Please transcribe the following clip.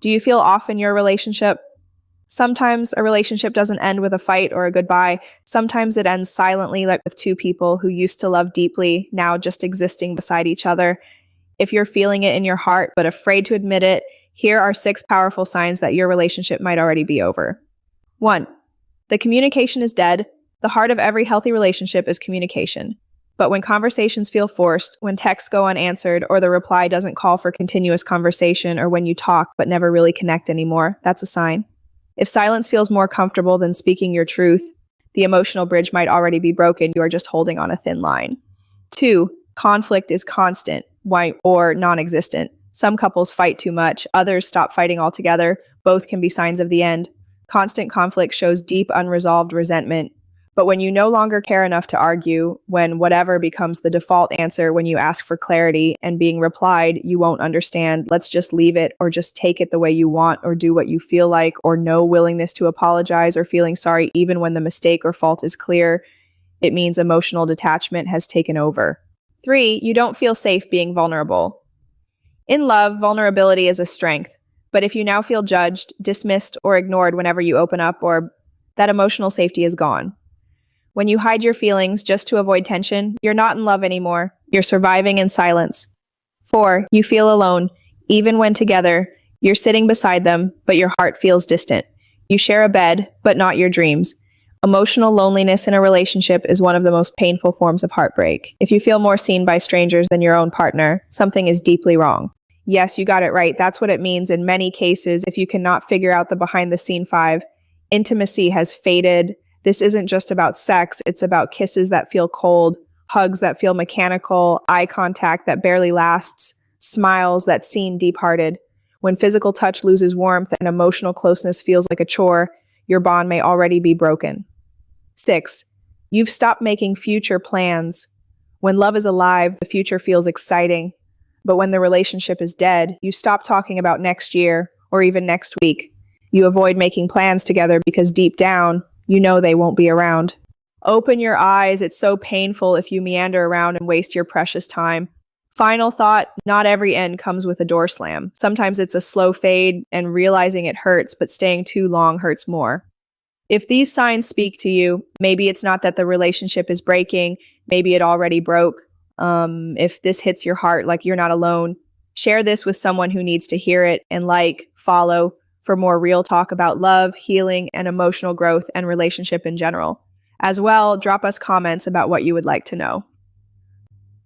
Do you feel off in your relationship? Sometimes a relationship doesn't end with a fight or a goodbye. Sometimes it ends silently, like with two people who used to love deeply, now just existing beside each other. If you're feeling it in your heart but afraid to admit it, here are 6 powerful signs that your relationship might already be over. 1. The communication is dead. The heart of every healthy relationship is communication. But when conversations feel forced, when texts go unanswered, or the reply doesn't call for continuous conversation, or when you talk but never really connect anymore, that's a sign. If silence feels more comfortable than speaking your truth, the emotional bridge might already be broken. You are just holding on a thin line. 2. Conflict is constant or non-existent. Some couples fight too much, others stop fighting altogether. Both can be signs of the end. Constant conflict shows deep unresolved resentment. But when you no longer care enough to argue, when whatever becomes the default answer when you ask for clarity and being replied, you won't understand, let's just leave it, or just take it the way you want, or do what you feel like, or no willingness to apologize or feeling sorry even when the mistake or fault is clear, it means emotional detachment has taken over. 3. You don't feel safe being vulnerable. In love, vulnerability is a strength. But if you now feel judged, dismissed, or ignored whenever you open up, or that emotional safety is gone. When you hide your feelings just to avoid tension, you're not in love anymore. You're surviving in silence. 4. You feel alone. Even when together, you're sitting beside them, but your heart feels distant. You share a bed, but not your dreams. Emotional loneliness in a relationship is one of the most painful forms of heartbreak. If you feel more seen by strangers than your own partner, something is deeply wrong. Yes, you got it right. That's what it means in many cases. If you cannot figure out the behind the scene 5, intimacy has faded. This isn't just about sex, it's about kisses that feel cold, hugs that feel mechanical, eye contact that barely lasts, smiles that seem deep-hearted. When physical touch loses warmth and emotional closeness feels like a chore, your bond may already be broken. 6. You've stopped making future plans. When love is alive, the future feels exciting. But when the relationship is dead, you stop talking about next year or even next week. You avoid making plans together because deep down, you know they won't be around. Open your eyes. It's so painful if you meander around and waste your precious time. Final thought, not every end comes with a door slam. Sometimes it's a slow fade, and realizing it hurts, but staying too long hurts more. If these signs speak to you, maybe it's not that the relationship is breaking, maybe it already broke. If this hits your heart, like you're not alone, share this with someone who needs to hear it, and follow for more real talk about love, healing, and emotional growth and relationship in general. As well, drop us comments about what you would like to know.